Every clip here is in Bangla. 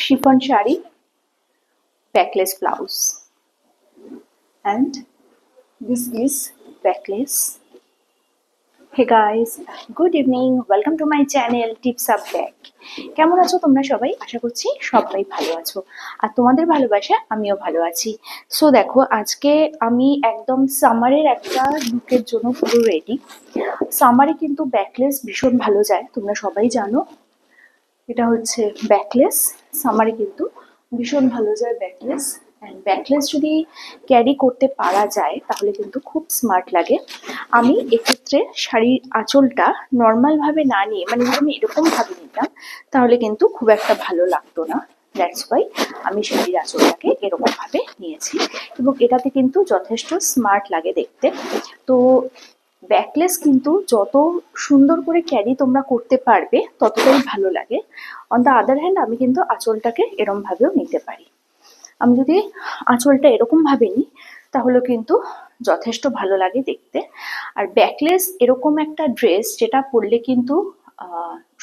Chiffon sari, backless blouse, and this is backless. Hey guys, good evening, welcome to my channel Tips Up Bag. কেমন আছো তোমরা সবাই? আশা করছি সবাই ভালো আছো, আর তোমাদের ভালোবাসা আমিও ভালো আছি। সো দেখো, আজকে আমি একদম সামারের একটা লুকের জন্য পুরো রেডি। সামারে কিন্তু ব্যাকলেস ভীষণ ভালো যায়, তোমরা সবাই জানো। এটা হচ্ছে ব্যাকলেস, সামারে কিন্তু ভীষণ ভালো যায় ব্যাকলেস। অ্যান্ড ব্যাকলেস যদি ক্যারি করতে পারা যায় তাহলে কিন্তু খুব স্মার্ট লাগে। আমি এক্ষেত্রে শাড়ির আঁচলটা নর্মালভাবে না নিয়ে, মানে যদি আমি এরকমভাবে নিতাম তাহলে কিন্তু খুব একটা ভালো লাগতো না। দ্যাটস ওয়াই আমি শাড়ির আঁচলটাকে এরকমভাবে নিয়েছি, এবং এটাতে কিন্তু যথেষ্ট স্মার্ট লাগে দেখতে। তো ব্যাকলেস কিন্তু যত সুন্দর করে ক্যারি তোমরা করতে পারবে ততটাই ভালো লাগে। অন দ্য আদার হ্যান্ড আমি কিন্তু আঁচলটাকে এরমভাবেও নিতে পারি। আমি যদি আঁচলটা এরকমভাবে নিই তাহলে কিন্তু যথেষ্ট ভালো লাগে দেখতে। আর ব্যাকলেস এরকম একটা ড্রেস যেটা পরলে কিন্তু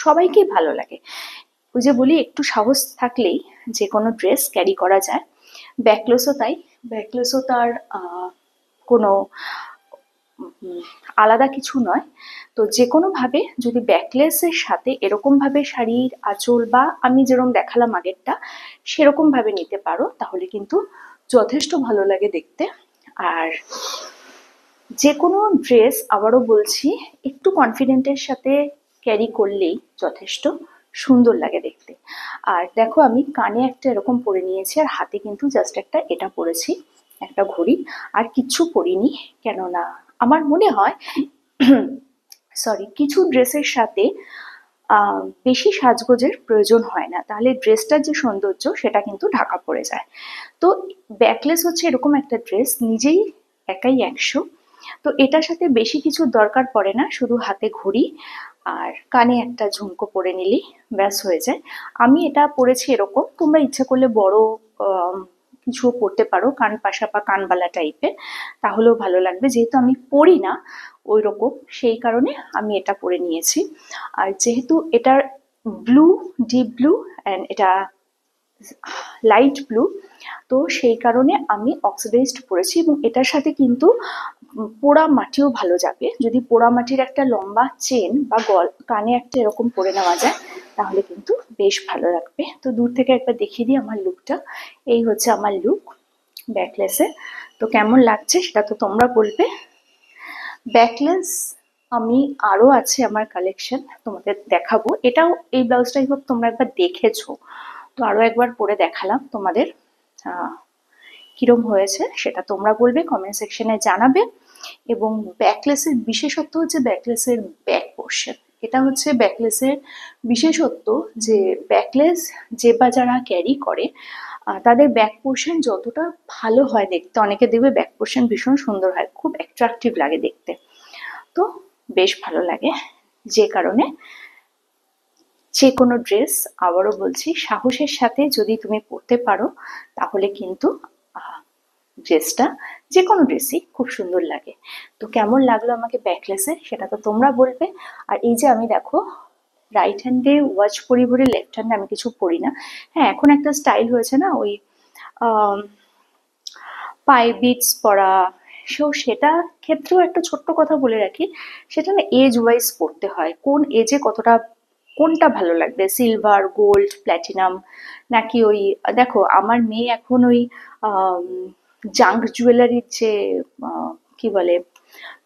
সবাইকেই ভালো লাগে। ওই যে বলি, একটু সাহস থাকলেই যে কোনো ড্রেস ক্যারি করা যায়। ব্যাকলেসও তাই, ব্যাকলেসও তার কোনো আলাদা কিছু নয়। তো যে কোনোভাবে যদি ব্যাকলেসের সাথে এরকমভাবে শাড়ির আঁচল বা আমি যেরকম দেখালাম আগেরটা সেরকমভাবে নিতে পারো তাহলে কিন্তু যথেষ্ট ভালো লাগে দেখতে। আর যে কোনো ড্রেস, আবারও বলছি, একটু কনফিডেন্টের সাথে ক্যারি করলেই যথেষ্ট সুন্দর লাগে দেখতে। আর দেখো, আমি কানে একটা এরকম পরে নিয়েছি, আর হাতে কিন্তু জাস্ট একটা এটা পরেছি, একটা ঘড়ি, আর কিচ্ছু পরিনি। কেননা আমার মনে হয় সরি, কিছু ড্রেসের সাথে বেশি সাজগোজের প্রয়োজন হয় না, তাহলে ড্রেসটার যে সৌন্দর্য সেটা কিন্তু ঢাকা পড়ে যায়। তো ব্যাকলেস হচ্ছে এরকম একটা ড্রেস, নিজেই একাই 100। তো এটার সাথে বেশি কিছু দরকার পড়ে না, শুধু হাতে ঘড়ি আর কানে একটা ঝুমকো পরে নিলেই ব্যাস হয়ে যায়। আমি এটা পরেছি এরকম, তোমরা ইচ্ছা করলে বড় কিছুও পরতে পারো, কান পাশা বা কানবালা টাইপের, তাহলেও ভালো লাগবে। যেহেতু আমি পরি না ওই রকম, সেই কারণে আমি এটা পরে নিয়েছি। আর যেহেতু এটার ব্লু, ডিপ ব্লু, অ্যান্ড এটা লাইট ব্লু, তো সেই কারণে আমি অক্সিডাইজড পরেছি। এবং এটার সাথে কিন্তু পোড়া মাটিও ভালো যাবে। যদি পোড়া মাটির একটা লম্বা চেন বা কানে একটা এরকম পরে নেওয়া যায় তাহলে কিন্তু বেশ ভালো লাগবে। তো দূর থেকে একবার দেখিয়ে দিই আমার লুকটা। এই হচ্ছে আমার লুক ব্যাকলেসে। তো কেমন লাগছে সেটা তো তোমরা বলবে। ব্যাকলেস আমি আরও আছে আমার কালেকশন, তোমাদের দেখাবো। এটাও, এই ব্লাউজটাই হোক তোমরা একবার দেখেছো, তো আরও একবার পরে দেখালাম তোমাদের। কিরম হয়েছে সেটা তোমরা বলবে, কমেন্ট সেকশনে জানাবে। এবং ব্যাকলেসের বিশেষত্ব হচ্ছে ব্যাকলেসের ব্যাক পোর্শন। এটা হচ্ছে ব্যাকলেসের বিশেষত্ব, যে ব্যাকলেস যে বা যারা ক্যারি করে তাদের ব্যাক পোর্শন যতটা ভালো হয় দেখতে, অনেকে দেখবে ব্যাক পোর্শন ভীষণ সুন্দর হয়, খুব অ্যাট্রাকটিভ লাগে দেখতে, তো বেশ ভালো লাগে। যে কারণে যে কোনো ড্রেস, আবারও বলছি, সাহসের সাথে যদি তুমি পরতে পারো তাহলে কিন্তু ড্রেসটা, যে কোনো ড্রেসই খুব সুন্দর লাগে। তো কেমন লাগলো আমাকে ব্যাকলেসে সেটা তো তোমরা বলবে। আর এই যে আমি দেখো রাইট হ্যান্ডে ওয়াচ পরি বলে লেফট হ্যান্ডে আমি কিছু পরি না। হ্যাঁ, এখন একটা স্টাইল হয়েছে না, ওই পায়ে বিটস পরা। সেটা ক্ষেত্রেও একটা ছোট্ট কথা বলে রাখি, সেটা না এজ ওয়াইজ পড়তে হয়, কোন এজে কতটা কোনটা ভালো লাগবে, সিলভার, গোল্ড, প্ল্যাটিনাম, নাকি ওই, দেখো আমার মেয়ে এখন ওই জাঙ্ক জুয়েলারির যে কি বলে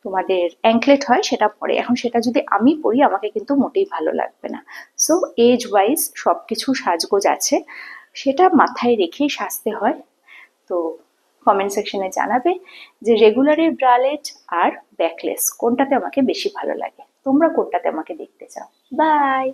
তোমাদের অ্যাঙ্কলেট হয় সেটা পরে। এখন সেটা যদি আমি পরি আমাকে কিন্তু মোটেই ভালো লাগবে না। সো এজ ওয়াইজ সব কিছু সাজগোজ আছে, সেটা মাথায় রেখেই সাজতে হয়। তো কমেন্ট সেকশনে জানাবে যে রেগুলারের ব্রালেট আর ব্যাকলেস কোনটাতে আমাকে বেশি ভালো লাগে, তোমরা কোনটাতে আমাকে দেখতে চাও। বাই।